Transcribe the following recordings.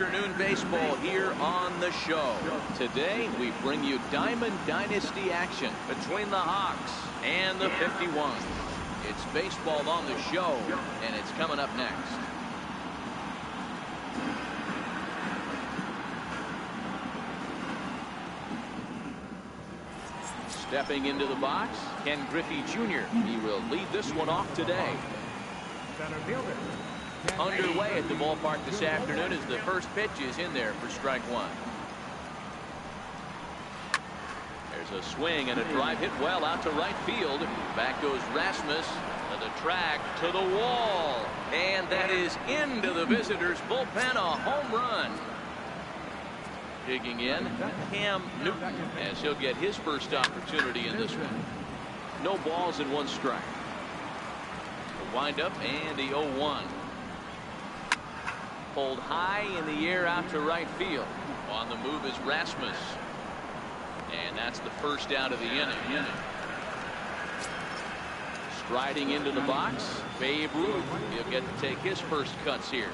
afternoon baseball here on the show. Today we bring you Diamond Dynasty action between the Hawks and the 51. It's baseball on the show, and it's coming up next. Stepping into the box, Ken Griffey Jr. He will lead this one off today. Underway at the ballpark this afternoon as the first pitch is in there for strike one. There's a swing and a drive hit well out to right field. Back goes Rasmus to the track, to the wall, and that is into the visitors' bullpen, a home run. Digging in, Cam Newton, as he'll get his first opportunity in this one. No balls and one strike. The windup and the 0-1. Pulled high in the air out to right field. On the move is Rasmus. And that's the first out of the inning. Striding into the box, Babe Ruth. He'll get to take his first cuts here.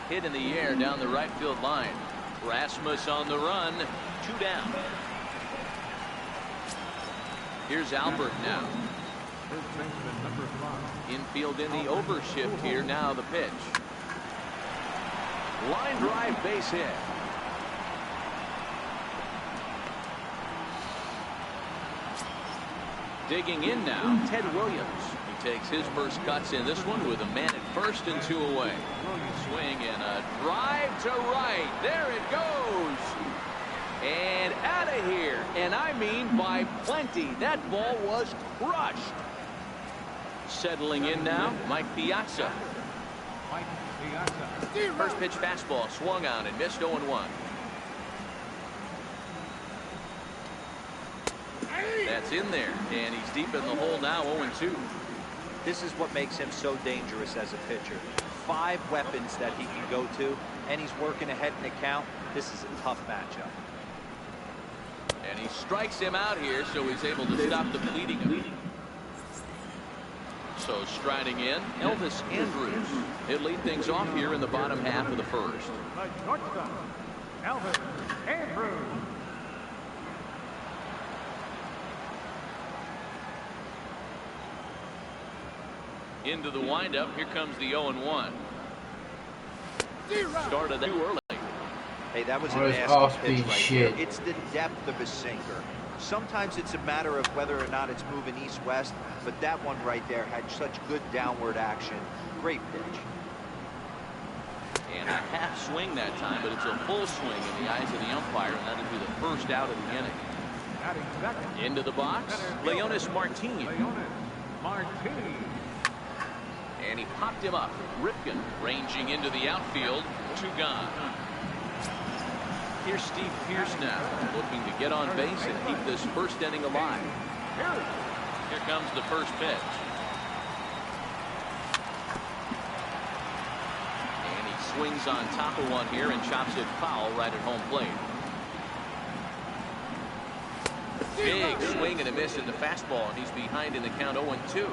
Hit in the air down the right field line. Rasmus on the run. 2 down. Here's Albert now. Infield in the overshift here. Now the pitch. Line drive, base hit. Digging in now, Ted Williams. He takes his first cuts in this one with a man at first and 2 away. Swing and a drive to right. There it goes. And out of here. And I mean by plenty. That ball was crushed. Settling in now, Mike Piazza. First pitch fastball swung on and missed 0-1. That's in there. And he's deep in the hole now, 0-2. This is what makes him so dangerous as a pitcher. 5 weapons that he can go to, and he's working ahead in the count. This is a tough matchup. And he strikes him out here, so he's able to stop the bleeding. So striding in, Elvis Andrus. He'll lead things off here in the bottom half of the first. Elvis Andrus. Into the windup. Here comes the 0-1. Started too early. Hey, that was a nasty pitch right there. It's the depth of a sinker. Sometimes it's a matter of whether or not it's moving east-west, but that one right there had such good downward action. Great pitch. And a half swing that time, but it's a full swing in the eyes of the umpire, and that'll be the first out of the inning. Into the box, Leonys Martin. And he popped him up. Ripken ranging into the outfield. 2 gone. Here's Steve Pearce now, looking to get on base and keep this first inning alive. Here comes the first pitch. And he swings on top of one here and chops it foul right at home plate. Big swing and a miss at the fastball, and he's behind in the count 0-2.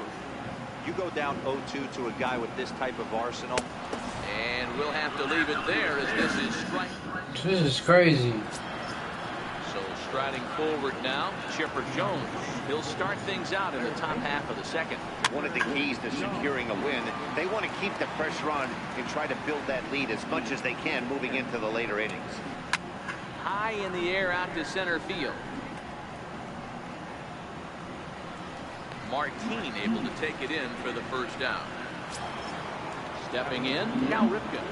You go down 0-2 to a guy with this type of arsenal. And we'll have to leave it there as this is strike. This is crazy. So striding forward now, Chipper Jones. He'll start things out in the top half of the second. One of the keys to securing a win, they want to keep the pressure on and try to build that lead as much as they can moving into the later innings. High in the air out to center field. Martin able to take it in for the first out. Stepping in, Cal Ripken.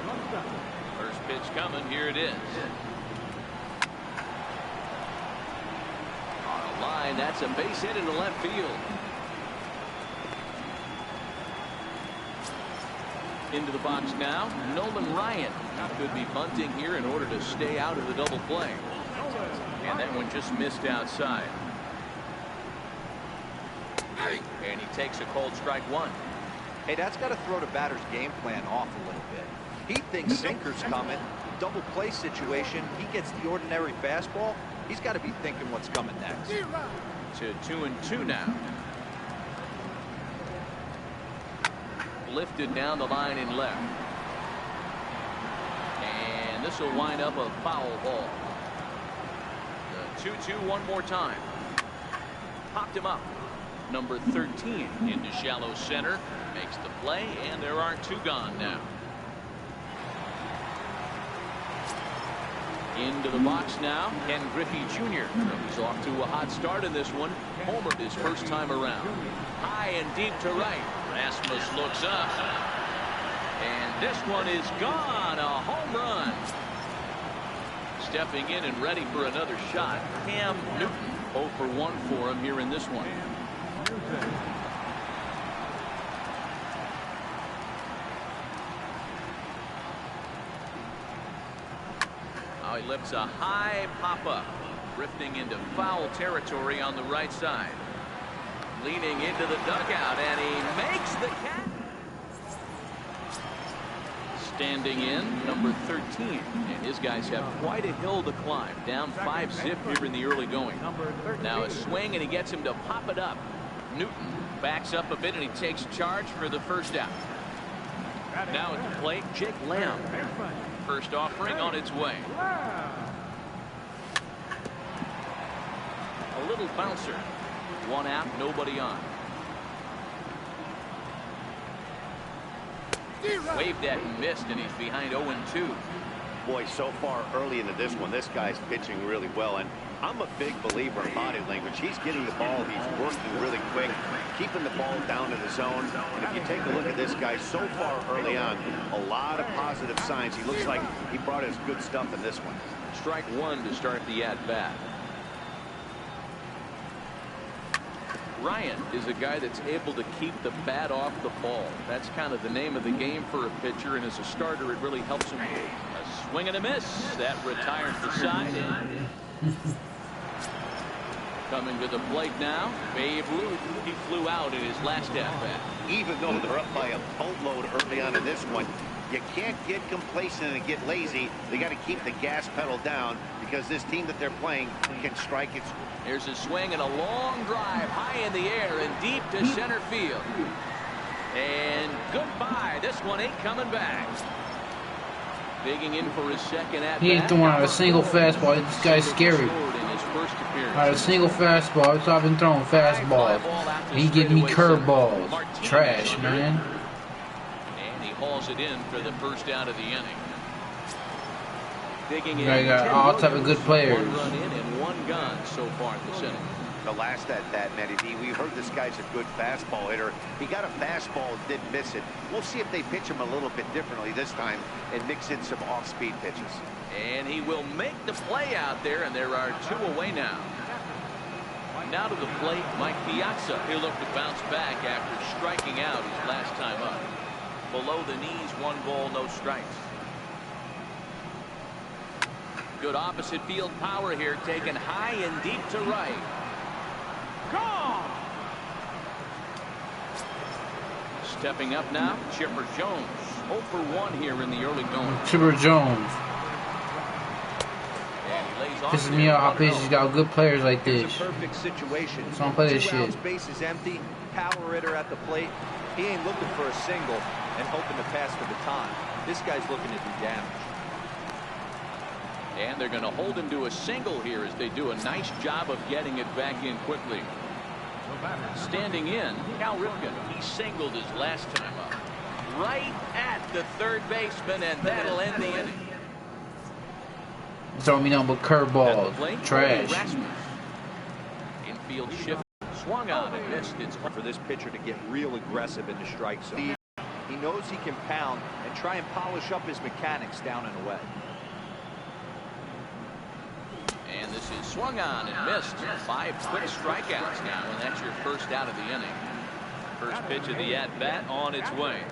First pitch coming, here it is. On the line, that's a base hit into left field. Into the box now, Nolan Ryan. Could be bunting here in order to stay out of the double play. And that one just missed outside. And he takes a cold strike 1. Hey, that's got to throw the batter's game plan off a little bit. He thinks sinker's coming. Double play situation. He gets the ordinary fastball. He's got to be thinking what's coming next. to 2-2 now. Lifted down the line in left. And this will wind up a foul ball. The 2-2 one more time. Popped him up. Number 13 into shallow center. Makes the play, and there are 2 gone now. Into the box now, Ken Griffey Jr. He's off to a hot start in this one. Homered his first time around. High and deep to right. Rasmus looks up. And this one is gone. A home run. Stepping in and ready for another shot. Cam Newton 0 for 1 for him here in this one. He lifts a high pop-up, drifting into foul territory on the right side. Leaning into the dugout, and he makes the catch. Standing in, number 13, and his guys have quite a hill to climb. Down 5-zip here in the early going. Now a swing, and he gets him to pop it up. Newton backs up a bit, and he takes charge for the first out. Now at the plate, Jake Lamb. First offering on its way. A little bouncer. 1 out, nobody on. Waved at and missed, and he's behind 0-2. Boy, so far early into this one, this guy's pitching really well, and I'm a big believer in body language. He's getting the ball, he's working really quick, keeping the ball down in the zone. And if you take a look at this guy so far early on, a lot of positive signs. He looks like he brought his good stuff in this one. Strike 1 to start the at-bat. Ryan is a guy that's able to keep the bat off the ball. That's kind of the name of the game for a pitcher, and as a starter, it really helps him. A swing and a miss. That retires the side. Coming to the plate now, Babe Ruth. He flew out in his last at-bat. Even though they're up by a boatload early on in this one, you can't get complacent and get lazy. They got to keep the gas pedal down because this team that they're playing can strike it. Here's a swing and a long drive high in the air and deep to center field. And goodbye. This one ain't coming back. Digging in for his second at-bat. He ain't throwing out a single fastball. This guy's scary. Out a single fastball. So I've been throwing fastballs. He giving me curveballs. Trash, man. And he hauls it in for the first out of the inning. Digging in. I got all type of good players. 1 run in and 1 gone so far this inning. The last at-bat, Matty D, we heard this guy's a good fastball hitter. He got a fastball and didn't miss it. We'll see if they pitch him a little bit differently this time and mix in some off-speed pitches. And he will make the play out there, and there are 2 away now. Now to the plate, Mike Piazza. He'll look to bounce back after striking out his last time up. Below the knees, 1 ball, no strikes. Good opposite field power here, taken high and deep to right. Gone! Stepping up now, Chipper Jones. 0 for 1 here in the early going. Chipper Jones. Pisses me off how pitchers got good players like this. It's a perfect situation. So don't play this 2 outs, shit. base is empty, power hitter at the plate. He ain't looking for a single and hoping to pass the baton. This guy's looking to do damage. And they're going to hold him to a single here as they do a nice job of getting it back in quickly. Standing in, Cal Ripken. He singled his last time up. Right at the third baseman, and that'll end the inning. Throwing me nothing but curveballs. Trash. Infield shift. Swung on and missed. It's for this pitcher to get real aggressive in the strike zone. He knows he can pound and try and polish up his mechanics down and away. And this is swung on and missed. 5 quick strikeouts now, and that's your first out of the inning. First pitch of the at-bat on its way.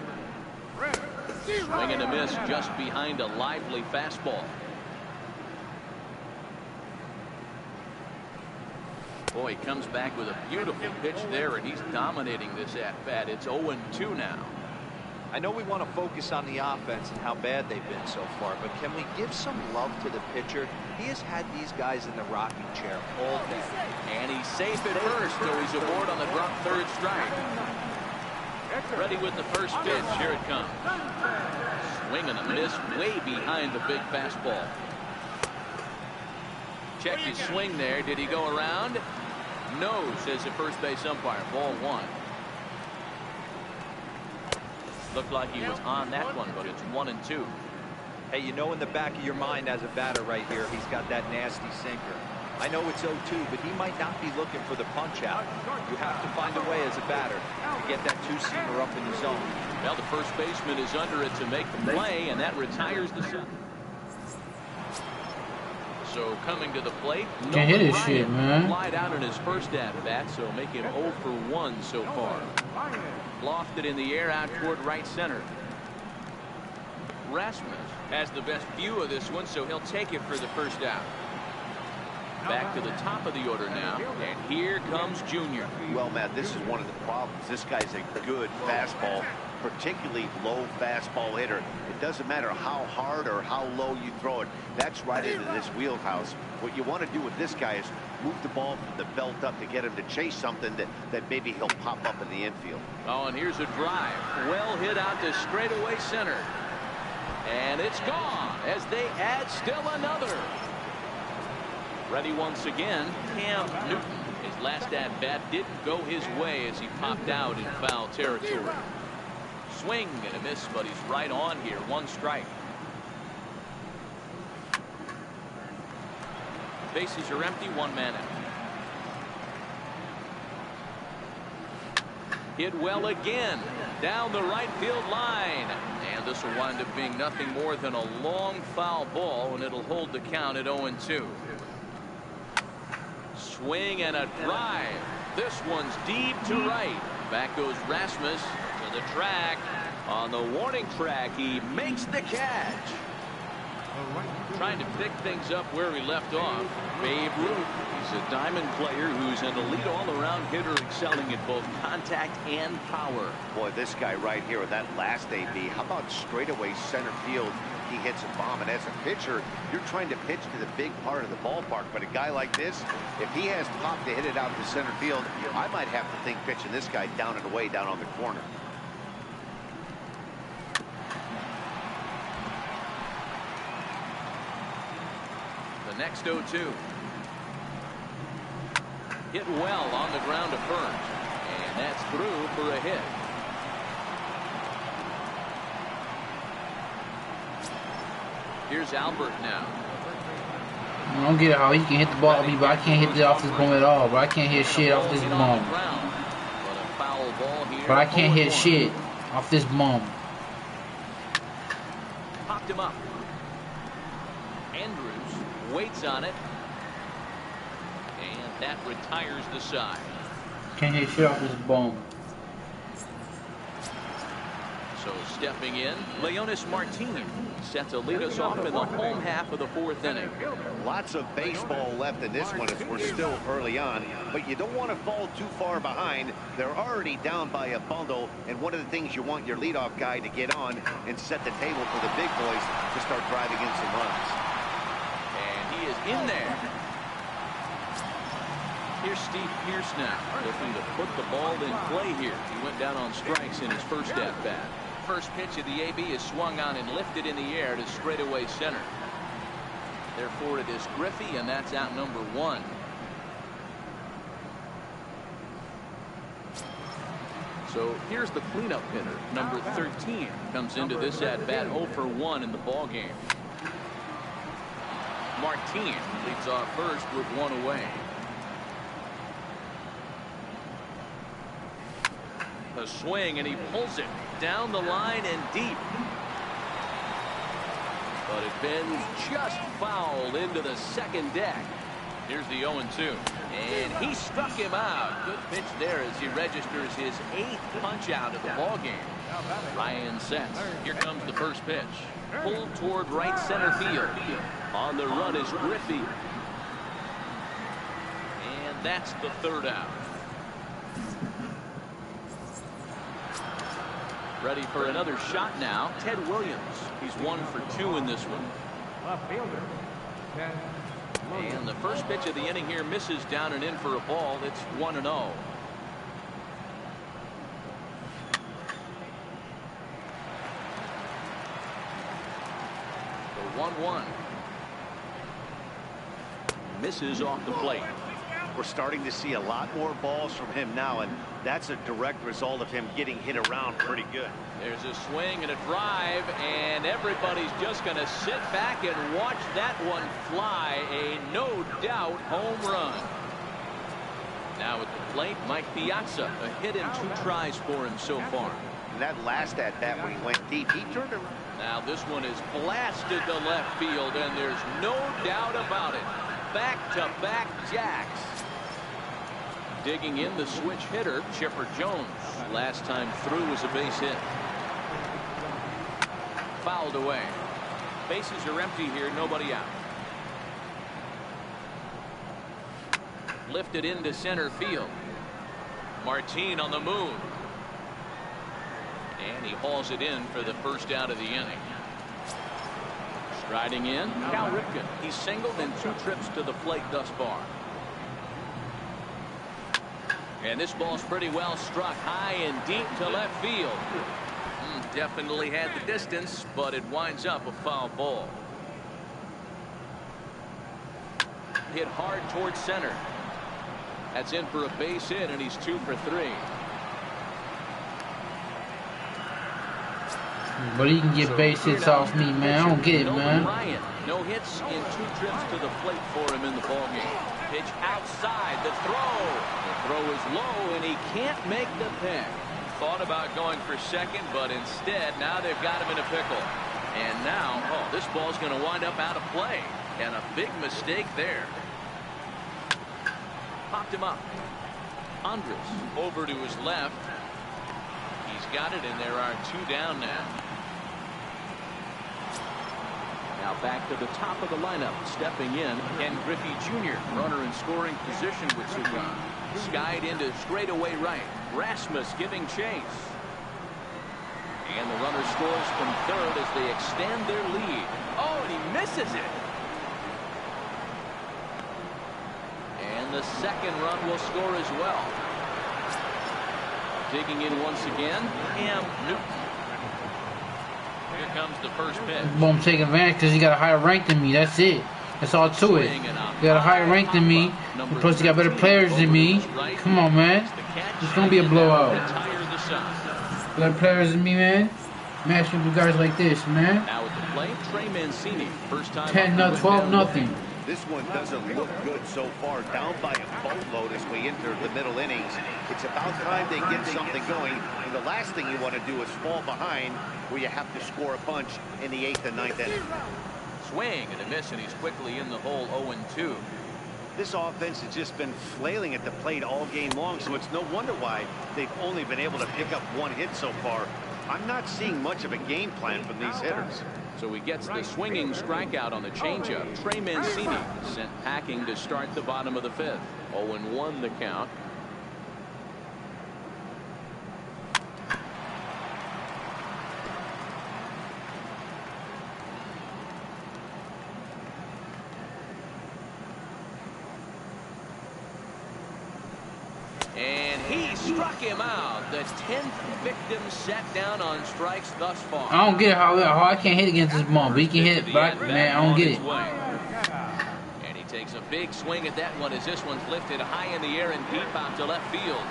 Swing and a miss just behind a lively fastball. Boy, he comes back with a beautiful pitch there, and he's dominating this at-bat. It's 0-2 now. I know we want to focus on the offense and how bad they've been so far, but can we give some love to the pitcher? He has had these guys in the rocking chair all day. And he's safe at first, so he's aboard on the drop third strike. Ready with the first pitch. Here it comes. Swing and a miss way behind the big fastball. Check his swing there. Did he go around? No, says the first base umpire. Ball one. Looked like he was on that one, but it's 1-2. Hey, you know in the back of your mind as a batter right here, he's got that nasty sinker. I know it's 0-2, but he might not be looking for the punch out. You have to find a way as a batter to get that two-seamer up in the zone. Now the first baseman is under it to make the play, and that retires the set. So coming to the plate, can't hit his shit, man. Flied out in his first at-bat, so make him 0 for 1 so far. Lofted in the air out toward right center. Rasmus has the best view of this one, so he'll take it for the first out. Back to the top of the order now, and here comes Junior. Well, Matt, this is one of the problems. This guy's a good fastball, particularly low fastball hitter. It doesn't matter how hard or how low you throw it. That's right into this wheelhouse. What you want to do with this guy is move the ball from the belt up to get him to chase something that maybe he'll pop up in the infield. Oh, and here's a drive. Well hit out to straightaway center. And it's gone as they add still another. Ready once again, Cam Newton. His last at-bat didn't go his way as he popped out in foul territory. Swing and a miss, but he's right on here. 1 strike. Bases are empty, 1 man out. Hit well again down the right field line. And this will wind up being nothing more than a long foul ball, and it'll hold the count at 0-2. Swing and a drive. This one's deep to right. Back goes Rasmus to the track. On the warning track, he makes the catch. Trying to pick things up where he left off. Babe Ruth. He's a diamond player who's an elite all-around hitter, excelling in both contact and power. Boy, this guy right here with that last AB, how about straightaway center field? He hits a bomb, and as a pitcher, you're trying to pitch to the big part of the ballpark, but a guy like this, if he has pop to hit it out to center field, I might have to think pitching this guy down and away down on the corner. The next 0-2. Hit well on the ground to first, and that's through for a hit. Here's Albert now. I don't get how he can hit the ball at me, but I can't hit it off this ball at all. But I can't hit shit off this bum. But I can't hit shit off this bum. Popped him up. Andrews waits on it. And that retires the side. Can't hit shit off this bum. So stepping in, Leonis Martin set to lead us off in the home half of the 4th inning. Lots of baseball left in this one as we're still early on, but you don't want to fall too far behind. They're already down by a bundle, and one of the things you want your leadoff guy to get on and set the table for the big boys to start driving in some runs. And he is in there. Here's Steve Pearce now, looking to put the ball in play here. He went down on strikes in his first at-bat. First pitch of the AB is swung on and lifted in the air to straightaway center. Therefore, it is Griffey, and that's out number 1. So here's the cleanup hitter, number 13, comes into this at-bat 0 for 1 in the ball game. Martin leads off first with 1 away. A swing, and he pulls it down the line and deep. But it bends just foul into the second deck. Here's the 0-2. And he struck him out. Good pitch there as he registers his 8th punch out of the ball game. Ryan sets. Here comes the first pitch. Pulled toward right center field. On the run is Griffey. And that's the 3rd out. Ready for another shot now. Ted Williams. He's 1 for 2 in this one. And the first pitch of the inning here misses down and in for a ball. It's 1-0. The 1-1. Misses off the plate. We're starting to see a lot more balls from him now, and that's a direct result of him getting hit around pretty good. There's a swing and a drive, and everybody's just going to sit back and watch that one fly. A no-doubt home run. Now at the plate, Mike Piazza. A hit and 2 tries for him so far. And that last at-bat when he went deep, he turned around. Now this one is blasted to left field, and there's no doubt about it. Back-to-back jacks. Digging in the switch hitter, Chipper Jones. Last time through was a base hit. Fouled away. Bases are empty here, nobody out. Lifted into center field. Martin on the move. And he hauls it in for the first out of the inning. Striding in, Cal Ripken. He's singled in 2 trips to the plate thus far. And this ball's pretty well struck high and deep to left field. Definitely had the distance, but it winds up a foul ball. Hit hard towards center. That's in for a base hit, and he's 2 for 3. But he can get base hits off me, man. I don't get it, man. Ryan, no hits in 2 trips to the plate for him in the ballgame. Pitch outside, the throw. The throw is low, and he can't make the pick. Thought about going for second, but instead, now they've got him in a pickle. And now, this ball's going to wind up out of play. And a big mistake there. Popped him up. Andres over to his left. He's got it, and there are 2 down now. Now back to the top of the lineup. Stepping in, Ken Griffey Jr. Runner in scoring position with 2 runs. Skied into straightaway right. Rasmus giving chase. And the runner scores from third as they extend their lead. Oh, and he misses it. And the second run will score as well. Digging in once again, Cam Newton. Here comes the first pitch. Boom, take advantage because he got a higher rank than me. That's it. That's all to it. He got a higher rank than me. And plus, he got better players than me. Come on, man. It's going to be a blowout. Better players than me, man. Matching with guys like this, man. Now at the plate, Trey Mancini. First time 10-0, 12-0. This one doesn't look good so far. Down by a boatload as we enter the middle innings. It's about time they get something going. And the last thing you want to do is fall behind where you have to score a bunch in the 8th and 9th inning. Swing and a miss, and he's quickly in the hole 0-2. This offense has just been flailing at the plate all game long, so it's no wonder why they've only been able to pick up 1 hit so far. I'm not seeing much of a game plan from these hitters. So he gets the swinging strikeout on the changeup. Trey Mancini sent packing to start the bottom of the 5th. 0-1 the count. And he struck him out. The 10th victim set down on strikes thus far. I don't get how I can't hit against this ball, but he can hit it back, man. I don't get it. And he takes a big swing at that one as this one's lifted high in the air and deep out to left field.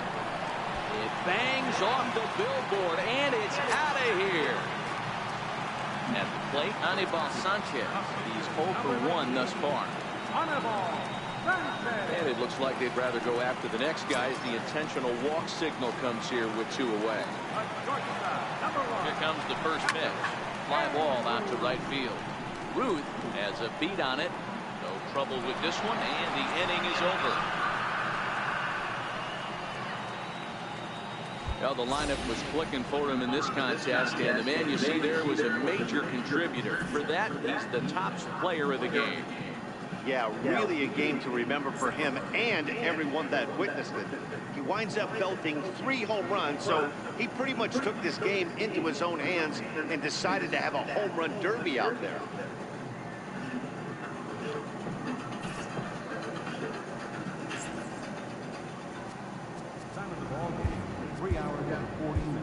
It bangs off the billboard, and it's out of here. At the plate, Anibal Sanchez. He's 0 for 1 thus far. And it looks like they'd rather go after the next guy as the intentional walk signal comes here with 2 away. Here comes the first pitch. Fly ball out to right field. Ruth has a beat on it. No trouble with this one, and the inning is over. Well, the lineup was clicking for him in this contest, and the man you see there was a major contributor. For that, he's the top player of the game. Yeah, really a game to remember for him and everyone that witnessed it. He winds up belting 3 home runs, so he pretty much took this game into his own hands and decided to have a home run derby out there. Time of the ball game, 3 hours and 40 minutes.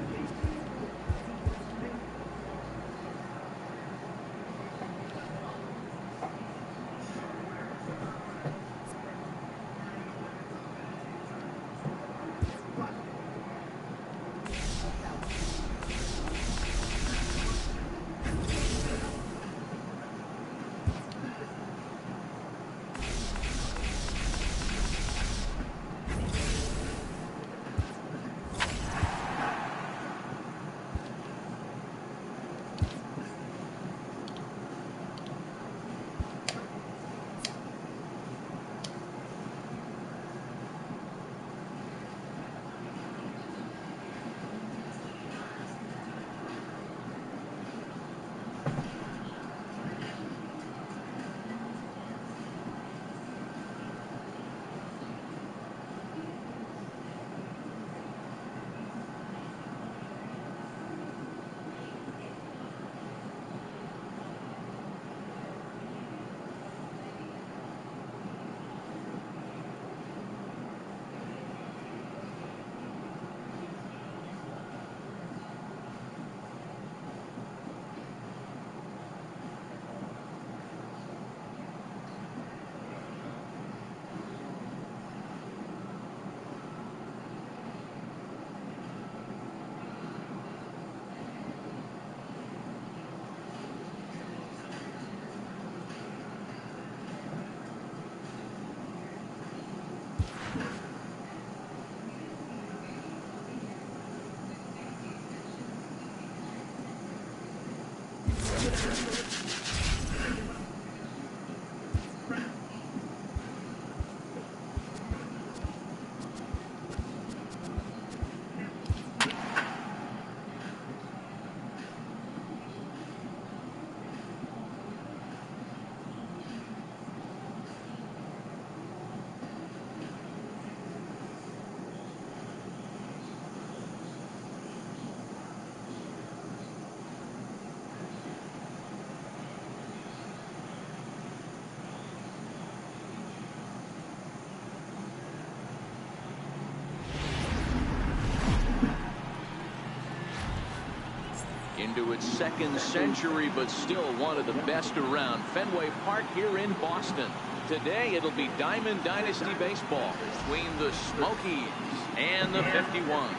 Into its 2nd century, but still one of the best around. Fenway Park here in Boston. Today it'll be Diamond Dynasty baseball between the Smokies and the 51s.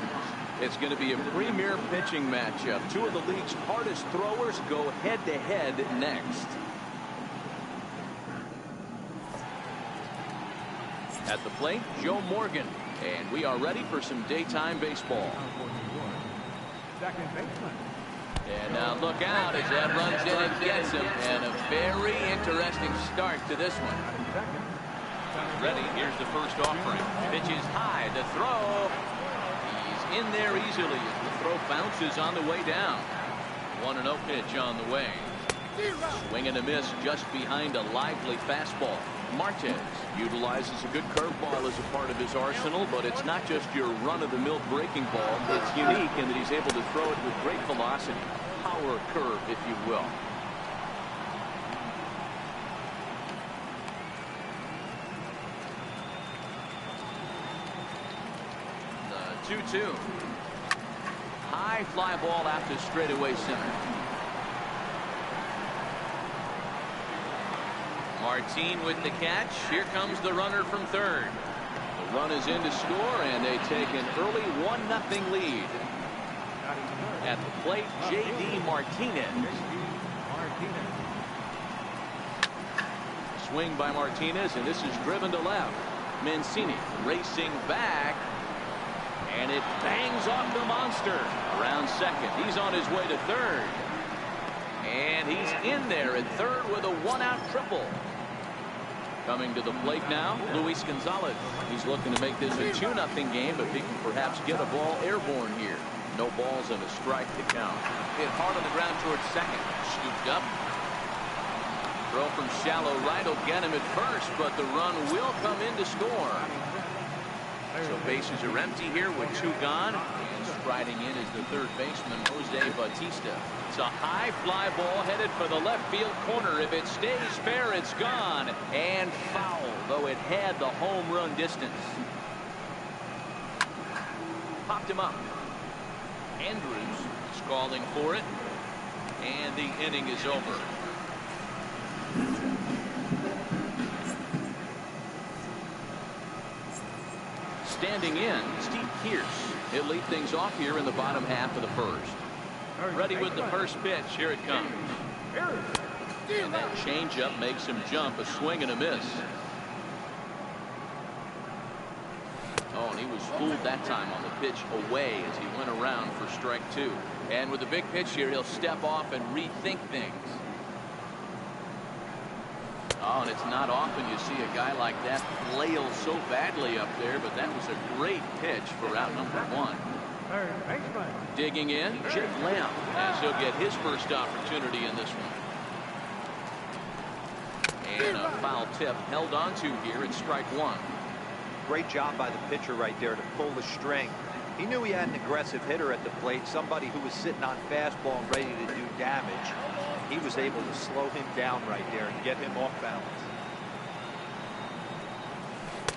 It's going to be a premier pitching matchup. 2 of the league's hardest throwers go head-to-head next. At the plate, Joe Morgan. And we are ready for some daytime baseball. Second baseman. And now look out as that runs in and gets him. And a very interesting start to this one. Ready, here's the first offering. Pitch is high, the throw. He's in there easily as the throw bounces on the way down. 1-0 pitch on the way. Swing and a miss just behind a lively fastball. Martez utilizes a good curveball as a part of his arsenal, but it's not just your run-of-the-mill breaking ball. It's unique in that he's able to throw it with great velocity. Power curve, if you will. The 2-2. High fly ball out to straightaway center. Martin with the catch. Here comes the runner from third. The run is in to score, and they take an early 1-0 lead. At the plate, J.D. Martinez. Swing by Martinez, and this is driven to left. Mancini racing back, and it bangs off the monster. Around second. He's on his way to third. And he's in there at third with a 1-out triple. Coming to the plate now, Luis Gonzalez. He's looking to make this a 2-0 game, but he can perhaps get a ball airborne here. No balls and a strike to count. Hit hard on the ground towards second. Scooped up. Throw from shallow right will get him at first, but the run will come in to score. So bases are empty here with 2 gone. And striding in is the third baseman, Jose Bautista. It's a high fly ball headed for the left field corner. If it stays fair, it's gone. And foul, though it had the home run distance. Popped him up. Andrews is calling for it. And the inning is over. Standing in, Steve Pearce. He'll lead things off here in the bottom half of the first. Ready with the first pitch. Here it comes. And that changeup makes him jump. A swing and a miss. Oh, and he was fooled that time on the pitch away as he went around for strike 2. And with the big pitch here, he'll step off and rethink things. Oh, and it's not often you see a guy like that flail so badly up there, but that was a great pitch for out number 1. Digging in, Jake Lamb, as he'll get his first opportunity in this one. And a foul tip held on to here at strike 1. Great job by the pitcher right there to pull the string. He knew he had an aggressive hitter at the plate, somebody who was sitting on fastball and ready to do damage. He was able to slow him down right there and get him off balance.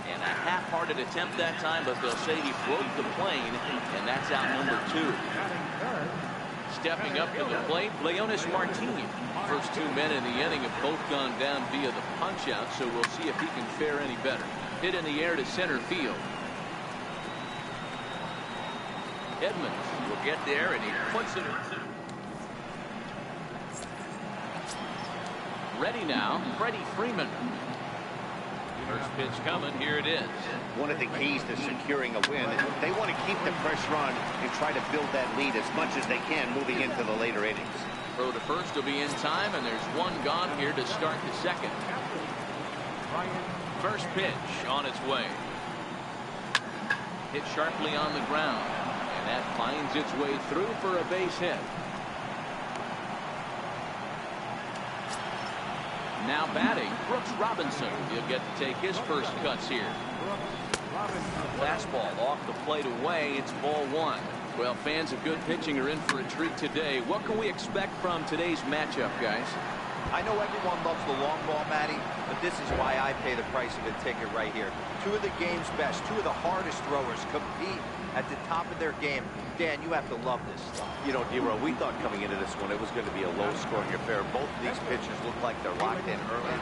And a half-hearted attempt that time, but they'll say he broke the plane, and that's out number 2. Stepping up to the plate, Leonys Martin. First 2 men in the inning have both gone down via the punch-out, so we'll see if he can fare any better. Hit in the air to center field. Edmonds will get there, and he puts it. Ready now, Freddie Freeman. First pitch coming, here it is. One of the keys to securing a win, they want to keep the pressure on and try to build that lead as much as they can moving into the later innings. Throw to first will be in time, and there's 1 gone here to start the second. First pitch on its way. Hit sharply on the ground, and that finds its way through for a base hit. Now batting, Brooks Robinson. He'll get to take his first cuts here. Fastball off the plate away. It's ball 1. Well, fans of good pitching are in for a treat today. What can we expect from today's matchup, guys? I know everyone loves the long ball, Matty, but this is why I pay the price of a ticket right here. 2 of the game's best, 2 of the hardest throwers compete at the top of their game. Dan, you have to love this stuff. You know, D-Row, we thought coming into this one it was going to be a low-scoring affair. Both of these pitchers look like they're locked in early.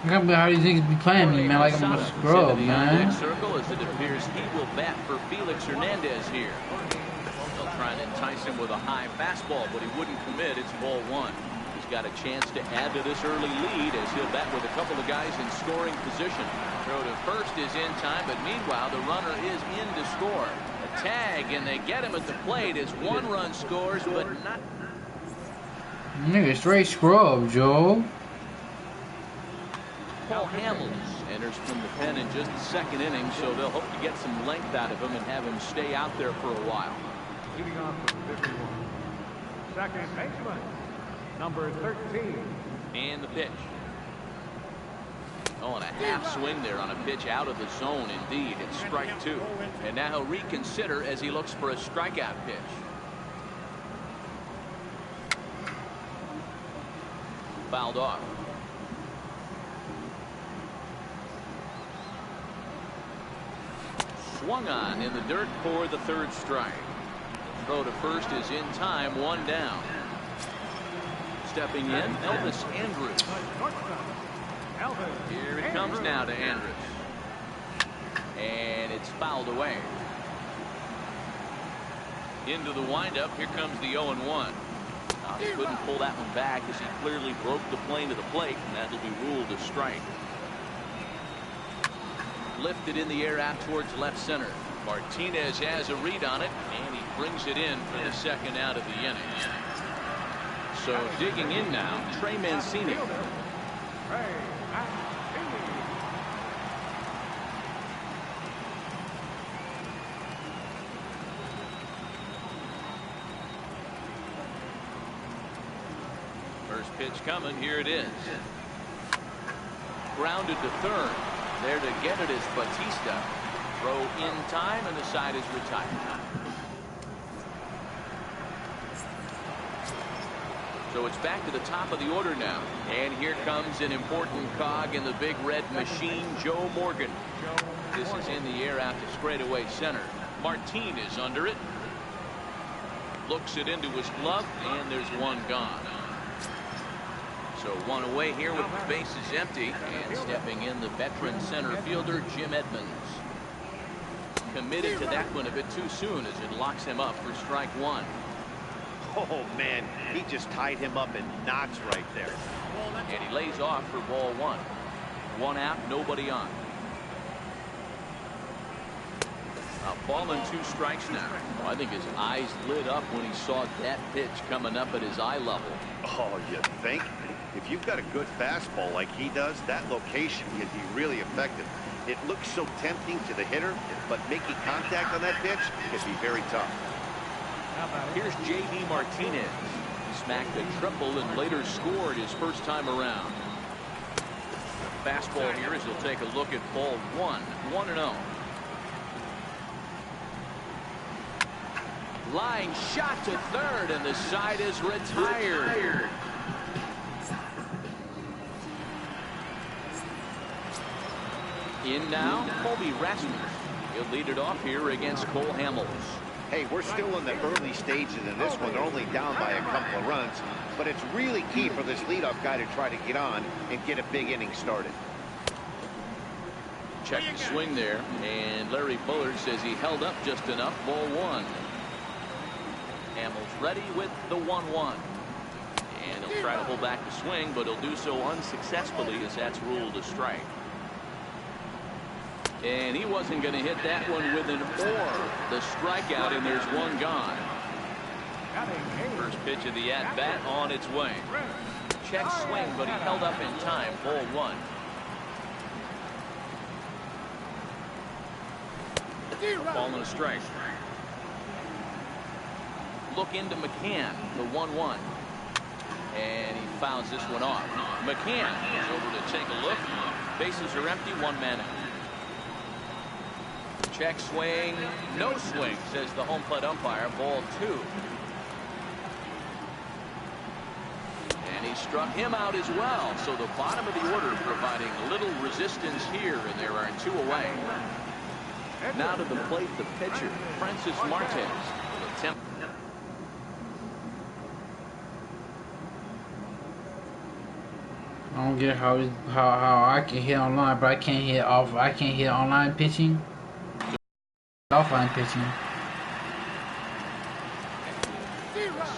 I can't believe how these niggas be playing me, man, like I'm a scrub, man. Circle as it appears he will bat for Felix Hernandez here. They'll try and entice him with a high fastball, but he wouldn't commit. It's ball 1. He's got a chance to add to this early lead as he'll bat with a couple of guys in scoring position. Throw to first is in time, but meanwhile the runner is in to score. A tag, and they get him at the plate as 1 run scores, but not. Nigga, straight scrub, Joe. Paul Hamels enters from the pen in just the 2nd inning, so they'll hope to get some length out of him and have him stay out there for a while. Leading off for 51. Second baseman, number 13. And the pitch. Oh, and a half swing there on a pitch out of the zone. Indeed, it's strike 2. And now he'll reconsider as he looks for a strikeout pitch. Fouled off. Swung on in the dirt for the 3rd strike. Throw to first is in time, 1 down. Stepping in, Elvis Andrus. Here it comes now to Andrus. And it's fouled away. Into the windup, here comes the 0-1. He couldn't pull that one back as he clearly broke the plane to the plate, and that'll be ruled a strike. Lifted in the air out towards left center. Martinez has a read on it, and he brings it in for the 2nd out of the inning. So digging in now, Trey Mancini. First pitch coming. Here it is. Grounded to third. There to get it is Bautista. Throw in time, and the side is retired. So it's back to the top of the order now. And here comes an important cog in the big red machine, Joe Morgan. This is in the air out to straightaway center. Martin is under it. Looks it into his glove, and there's one gone. So one away here with the bases empty. And stepping in the veteran center fielder, Jim Edmonds. Committed to that one a bit too soon as it locks him up for strike one. Oh, man, he just tied him up in knots right there. And he lays off for ball one. One out, nobody on. A ball and 2 strikes now. Well, I think his eyes lit up when he saw that pitch coming up at his eye level. Oh, you think? If you've got a good fastball like he does, that location can be really effective. It looks so tempting to the hitter, but making contact on that pitch can be very tough. Here's J.D. Martinez. He smacked a triple and later scored his first time around. Fastball here as he'll take a look at ball one. 1-0. Line shot to third, and the side is retired. In now, Colby Rasmus. He'll lead it off here against Cole Hamels. Hey, we're still in the early stages in this one. They're only down by a couple of runs, but it's really key for this leadoff guy to try to get on and get a big inning started. Check the swing there, and Larry Bullard says he held up just enough. Ball one. Hamels ready with the 1-1. And he'll try to pull back the swing, but he'll do so unsuccessfully as that's ruled a strike. And he wasn't going to hit that one with an or. The strikeout, and there's one gone. First pitch of the at-bat on its way. Check swing, but he held up in time. Ball one. A ball and a strike. Look into McCann, the 1-1. And he fouls this one off. McCann is over to take a look. Bases are empty, 1 man out. Check swing, no swing, says the home plate umpire. Ball 2. And he struck him out as well. So the bottom of the order providing little resistance here, and there are 2 away. Now to the plate, the pitcher, Francis Martes. Will attempt. I don't get how I can hit online, but I can't hit off. I can't hit online pitching. Offline pitching.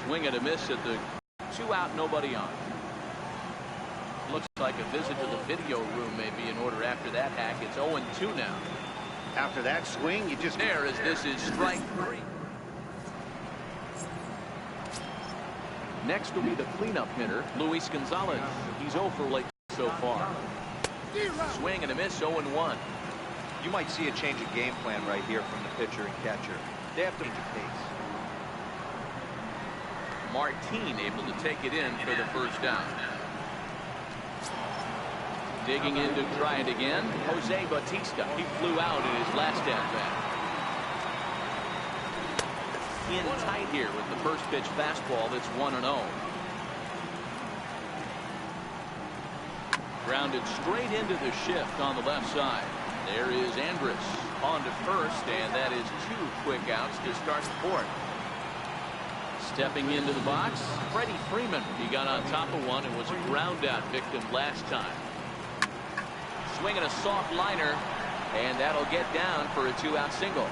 Swing and a miss at the 2 out, nobody on. Looks like a visit to the video room may be in order after that hack. It's 0-2 now. After that swing, you just there as this is strike 3. Next will be the cleanup hitter, Luis Gonzalez. He's 0 for late so far. Swing and a miss, 0-1. You might see a change of game plan right here from the pitcher and catcher. They have to change the pace. Martin able to take it in for the first down. Digging in to try it again, Jose Bautista. He flew out in his last at-bat. In tight here with the first pitch fastball that's 1-0. Grounded straight into the shift on the left side. There is Andrus on to first, and that is 2 quick outs to start the 4th. Stepping into the box, Freddie Freeman. He got on top of one and was a ground out victim last time. Swinging a soft liner, and that'll get down for a 2-out single.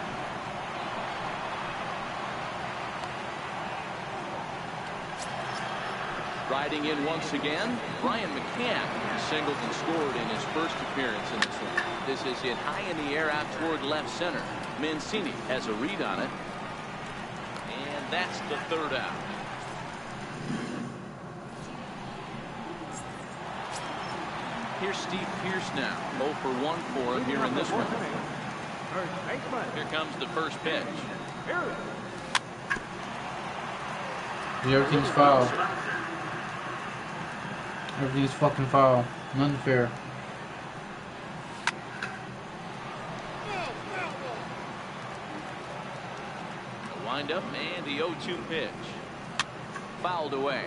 Riding in once again, Brian McCann singled and scored in his first appearance in this one. This is hit high in the air out toward left center. Mancini has a read on it. And that's the 3rd out. Here's Steve Pearce now. 0 for 1 for him here in this one. Here comes the first pitch. Everything's foul. Everything's fucking foul. Unfair. The windup and the 0-2 pitch. Fouled away.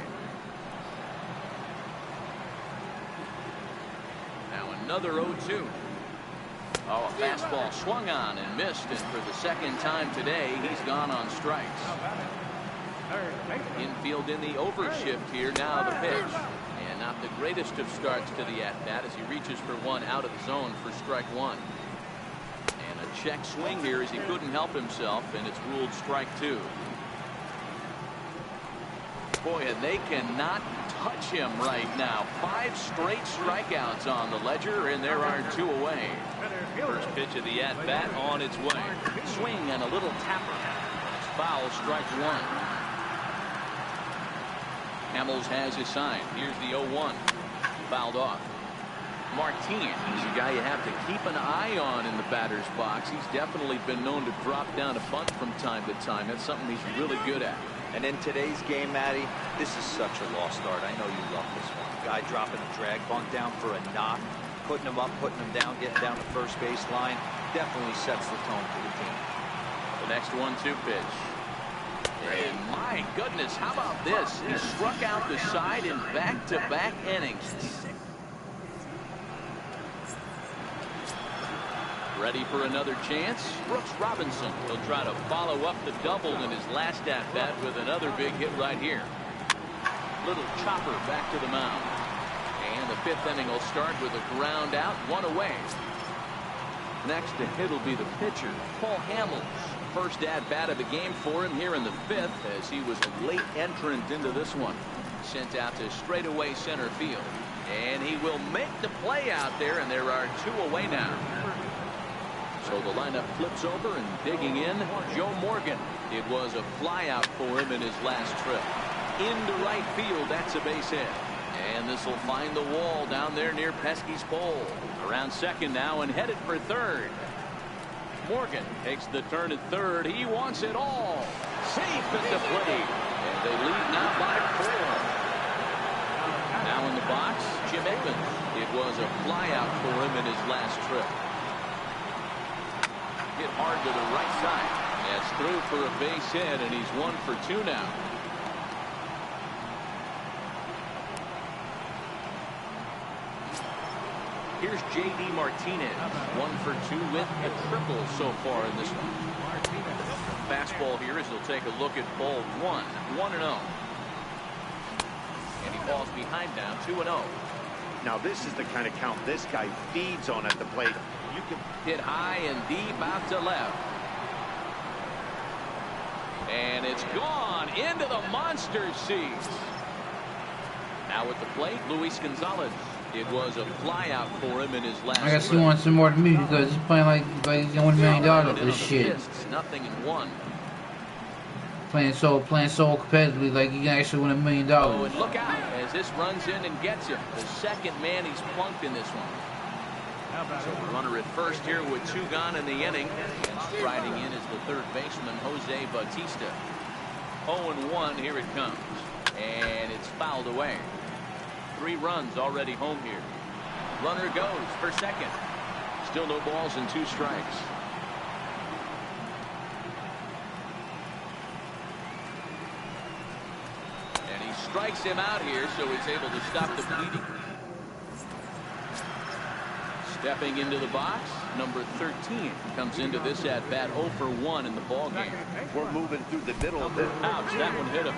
Now another 0-2. Oh, a fastball swung on and missed, and for the second time today, he's gone on strikes. Infield in the overshift here. Now the pitch. And not the greatest of starts to the at-bat as he reaches for one out of the zone for strike one. And a check swing here as he couldn't help himself, and it's ruled strike two. Boy, and they cannot touch him right now. 5 straight strikeouts on the ledger, and there are 2 away. First pitch of the at-bat on its way. Swing and a little tapper. It's foul, strike one. Hamels has his sign. Here's the 0-1. Fouled off. Martinez is a guy you have to keep an eye on in the batter's box. He's definitely been known to drop down a bunt from time to time. That's something he's really good at. And in today's game, Matty, this is such a lost start. I know you love this one. Guy dropping a drag bunt down for a knock, putting him up, putting him down, getting down the first base line, definitely sets the tone for the team. The next 1-2 pitch. And my goodness, how about this? He struck out the side in back-to-back innings. Ready for another chance? Brooks Robinson will try to follow up the double in his last at-bat with another big hit right here. Little chopper back to the mound. And the 5th inning will start with a ground out, 1 away. Next to hit will be the pitcher, Paul Hamels. First at-bat of the game for him here in the 5th as he was a late entrant into this one. Sent out to straightaway center field. And he will make the play out there, and there are 2 away now. So the lineup flips over, and digging in, Joe Morgan. It was a flyout for him in his last trip. Into right field, that's a base hit. And this will find the wall down there near Pesky's pole. Around second now and headed for third. Morgan takes the turn at third. He wants it all. Safe at the plate. And they lead now by 4. Now in the box, Jim Edmonds. It was a flyout for him in his last trip. Hit hard to the right side. That's through for a base hit, and he's 1 for 2 now. Here's J.D. Martinez, 1 for 2 with a triple so far in this one. Fastball here as he'll take a look at ball 1, 1-0. And he falls behind now, 2-0. Now this is the kind of count this guy feeds on at the plate. You can hit high and deep out to left. And it's gone into the monster seats. Now at the plate, Luis Gonzalez. It was a flyout for him in his last. I guess he wants some more than me because he's playing like he's gonna win $1 million for this shit. Nothing in 1. Playing so competitively, like he can actually win $1 million. Oh, and look out as this runs in and gets him. The second man he's plunked in this one. So the runner at first here with 2 gone in the inning. And striding in is the third baseman, Jose Bautista. 0-1, here it comes. And it's fouled away. 3 runs already home here. Runner goes for second. Still no balls and 2 strikes. And he strikes him out here, so he's able to stop the bleeding. Stepping into the box, number 13 comes into this at bat 0 for 1 in the ball game. We're moving through the middle of it. Ouch, that one hit him.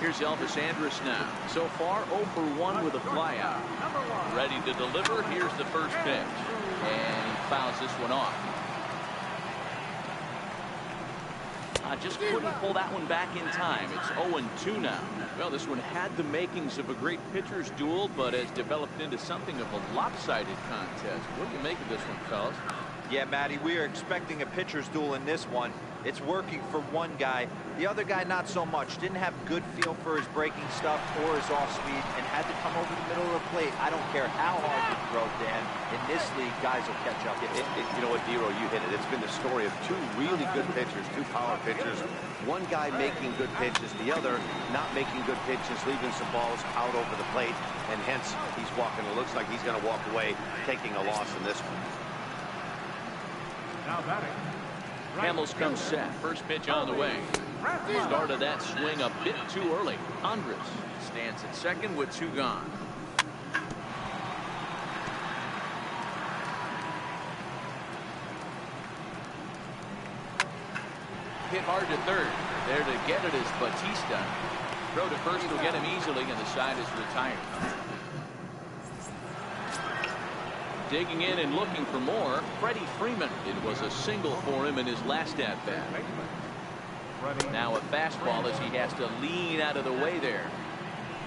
Here's Elvis Andrus now. So far 0 for 1 with a flyout. Ready to deliver. Here's the first pitch. And he fouls this one off. Just couldn't pull that one back in time. It's 0-2 now. Well, this one had the makings of a great pitcher's duel, but has developed into something of a lopsided contest. What do you make of this one, fellas? Yeah, Matty, we are expecting a pitcher's duel in this one. It's working for one guy. The other guy, not so much. Didn't have good feel for his breaking stuff or his off speed and had to come over the middle of the plate. I don't care how hard you throw, Dan. In this league, guys will catch up. You know what, Dero, you hit it. It's been the story of two really good pitchers, two power pitchers. One guy making good pitches, the other not making good pitches, leaving some balls out over the plate, and hence he's walking. It looks like he's going to walk away taking a loss in this one. Now batting. Hamels comes set. First pitch on the way. Started that swing a bit too early. Andres stands at second with 2 gone. Hit hard to third. There to get it is Batista. Throw to first will get him easily, and the side is retired. Digging in and looking for more, Freddie Freeman. It was a single for him in his last at-bat. Now a fastball as he has to lean out of the way there.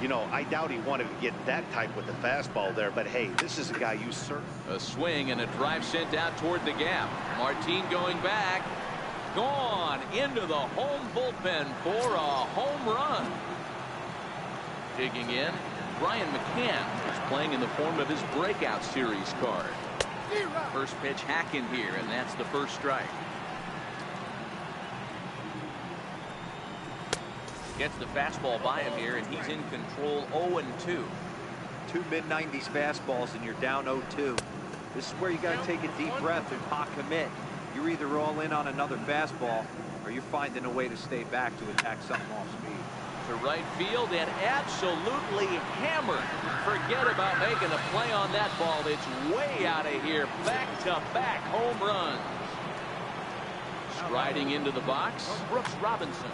You know, I doubt he wanted to get that type with the fastball there, but hey, this is a guy you serve. A swing and a drive sent out toward the gap. Martin going back. Gone into the home bullpen for a home run. Digging in, Brian McCann is playing in the form of his breakout series card. First pitch hack in here, and that's the first strike. Gets the fastball by him here, and he's in control. 0-2. 2 mid-90s fastballs, and you're down 0-2. This is where you got to take a deep breath and not commit. You're either all in on another fastball, or you're finding a way to stay back to attack something off speed. To right field and absolutely hammered. Forget about making a play on that ball. It's way out of here. Back-to-back home runs. Striding into the box, Brooks Robinson.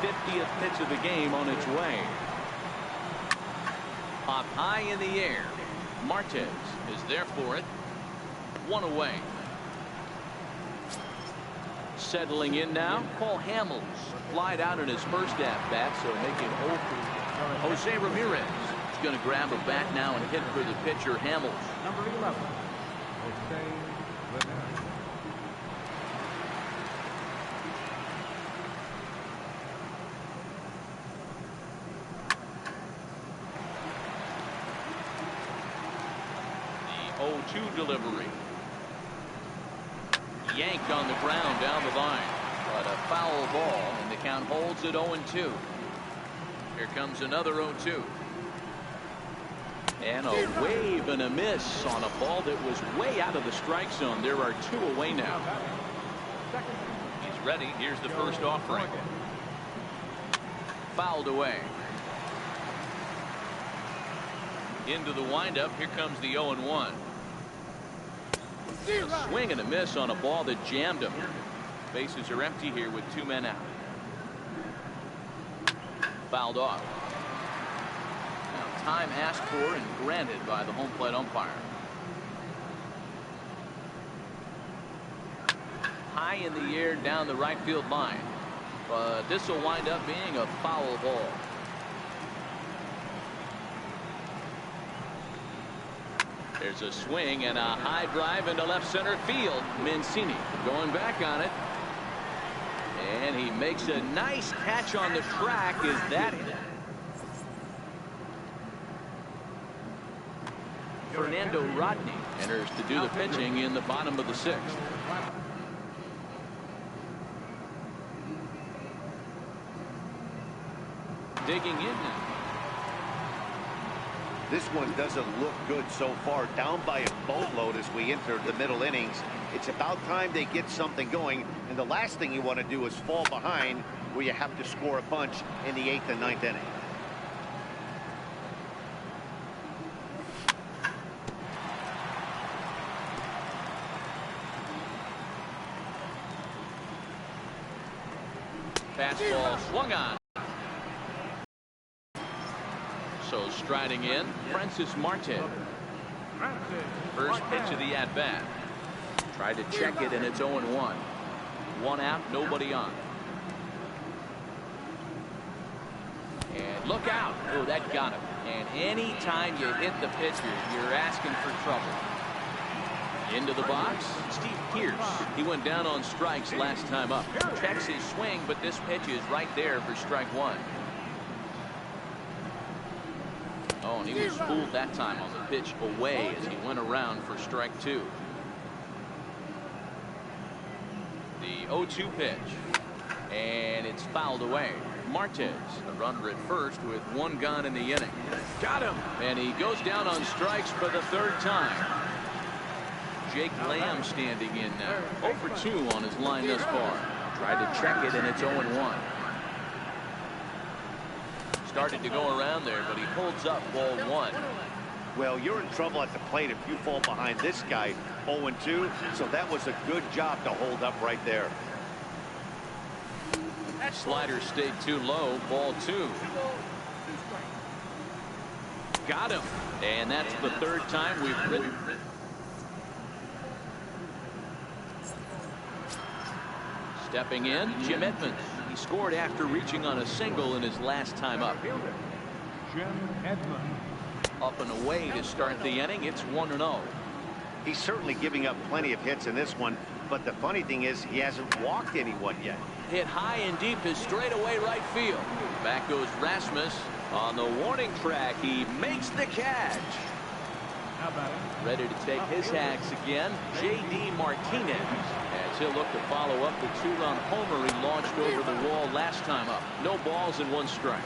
50th pitch of the game on its way. Up high in the air. Martes is there for it. 1 away. Settling in now, Paul Hamels. Flied out in his first at-bat, so making 0 for Jose Ramirez. He's going to grab a bat now and hit for the pitcher, Hamels. Number 11. Jose Ramirez. The 0-2 delivery. Yanked on the ground down the line. But a foul ball, and the count holds at 0-2. Here comes another 0-2. And a wave and a miss on a ball that was way out of the strike zone. There are 2 away now. He's ready. Here's the first offering. Fouled away. Into the windup. Here comes the 0-1. A swing and a miss on a ball that jammed him. Bases are empty here with 2 men out. Fouled off. Now time asked for and granted by the home plate umpire. High in the air down the right field line. But this will wind up being a foul ball. There's a swing and a high drive into left center field. Mancini going back on it. And he makes a nice catch on the track. Is that it? Fernando Rodney enters to do the pitching in the bottom of the 6th. Digging in now. This one doesn't look good so far. Down by a boatload as we enter the middle innings. It's about time they get something going. And the last thing you want to do is fall behind where you have to score a bunch in the 8th and 9th inning. Fastball swung on. So striding in, Francis Marte. First pitch of the at-bat. Tried to check it, and it's 0-1. 1 out, nobody on. And look out. Oh, that got him. And anytime you hit the pitcher, you're asking for trouble. Into the box, Steve Pearce. He went down on strikes last time up. Checks his swing, but this pitch is right there for strike one. Oh, and he was fooled that time on the pitch away as he went around for strike two. The 0-2 pitch. And it's fouled away. Martes, a runner at first with one gone in the inning. Got him. And he goes down on strikes for the third time. Jake Lamb standing in now. 0 for 2 on his line thus far. Tried to check it, and it's 0-1. Started to go around there, but he holds up ball one. Well, you're in trouble at the plate if you fall behind this guy 0-2, so that was a good job to hold up right there. Slider stayed too low, ball two. Got him, and that's the third time we've written. Stepping in, Jim Edmonds. He scored after reaching on a single in his last time up. Jim Edmonds. Up and away to start the inning. It's 1-0. He's certainly giving up plenty of hits in this one, but the funny thing is he hasn't walked anyone yet. Hit high and deep is straightaway right field. Back goes Rasmus on the warning track. He makes the catch. How about it? Ready to take his hacks again, J.D. Martinez, as he'll look to follow up the two-run homer he launched over the wall last time up. No balls and one strike.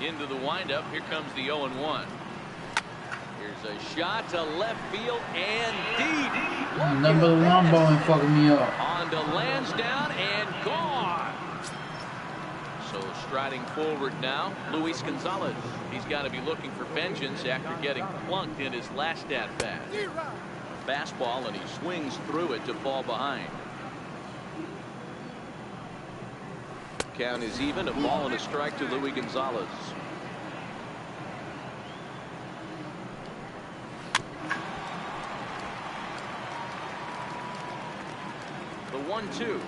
Into the windup. Here comes the 0-1. Here's a shot to left field and deep. Number one ball and fucking me up. On to Lansdowne and gone. So striding forward now, Luis Gonzalez. He's got to be looking for vengeance after getting plunked in his last at-bat. Fastball, and he swings through it to fall behind. Count is even, a ball and a strike to Luis Gonzalez. The 1-2.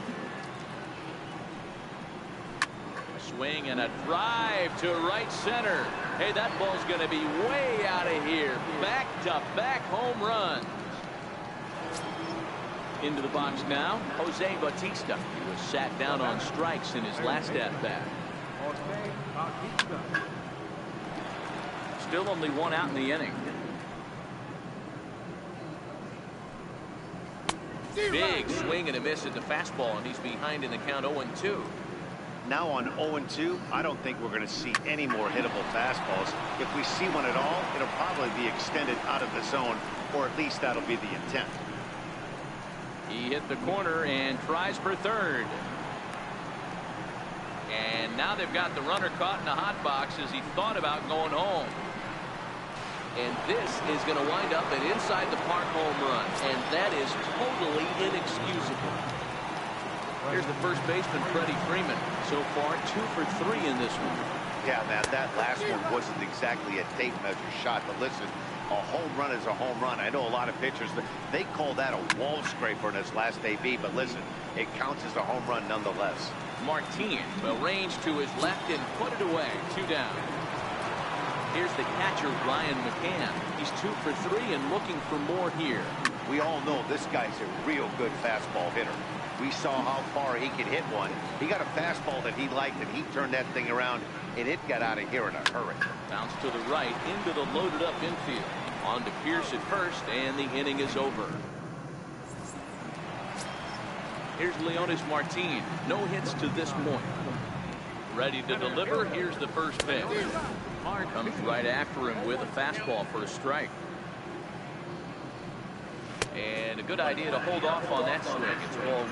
Swing and a drive to right center. Hey, that ball's going to be way out of here. Back-to-back home runs. Into the box now, Jose Bautista. He was sat down on strikes in his last at-bat. Jose Bautista. Still only one out in the inning. Big swing and a miss at the fastball, and he's behind in the count 0-2. Now on 0-2, I don't think we're going to see any more hittable fastballs. If we see one at all, it'll probably be extended out of the zone, or at least that'll be the intent. He hit the corner and tries for third. And now they've got the runner caught in the hot box as he thought about going home. And this is going to wind up an inside the park home run, and that is totally inexcusable. Here's the first baseman, Freddie Freeman. So far, 2 for 3 in this one. Yeah, man, that last one wasn't exactly a tape measure shot, but listen, a home run is a home run. I know a lot of pitchers, they call that a wall scraper in his last AB, but listen, it counts as a home run nonetheless. Martin will range to his left and put it away. 2 down. Here's the catcher, Ryan McCann. He's 2 for 3 and looking for more here. We all know this guy's a real good fastball hitter. We saw how far he could hit one. He got a fastball that he liked, and he turned that thing around, and it got out of here in a hurry. Bounce to the right into the loaded up infield. On to Pierce at first, and the inning is over. Here's Leonys Martin. No hits to this point. Ready to deliver. Here's the first pitch. Comes right after him with a fastball for a strike. And a good idea to hold off on that swing. It's ball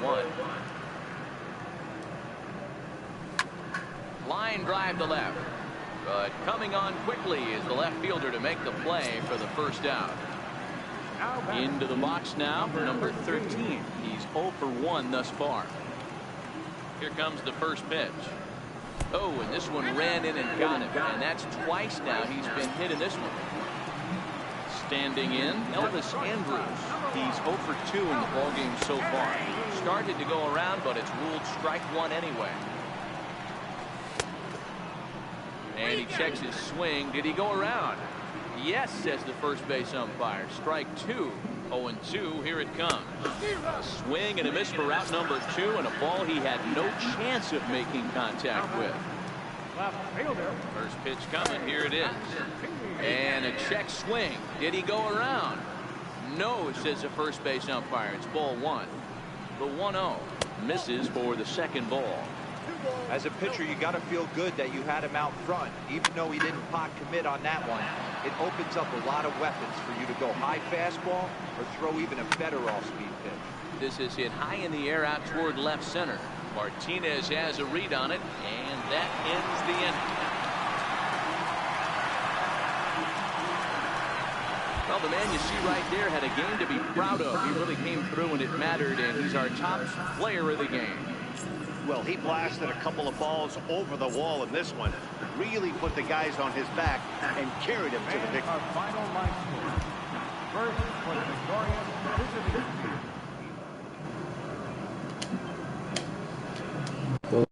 1. Line drive to left. But coming on quickly is the left fielder to make the play for the first out. Into the box now, number 13. He's 0 for 1 thus far. Here comes the first pitch. Oh, and this one ran in and got him. And that's twice now he's been hit in this one. Standing in, Elvis Andrus. He's 0 for 2 in the ballgame so far. Started to go around, but it's ruled strike 1 anyway. And he checks his swing. Did he go around? Yes, says the first base umpire. Strike 2. 0-2. Here it comes. A swing and a miss for route number 2, and a ball he had no chance of making contact with. First pitch coming. Here it is. And a check swing. Did he go around? No, says the first base umpire. It's ball 1. The 1-0 misses for the second ball. As a pitcher, you got to feel good that you had him out front. Even though he didn't pot commit on that one, it opens up a lot of weapons for you to go high fastball or throw even a better off-speed pitch. This is hit high in the air out toward left center. Martinez has a read on it, and that ends the inning. Well, the man you see right there had a game to be proud of. He really came through when it mattered, and he's our top player of the game. Well, he blasted a couple of balls over the wall in this one. Really put the guys on his back and carried him to the victory. Our final line score. First for the victorious visiting team.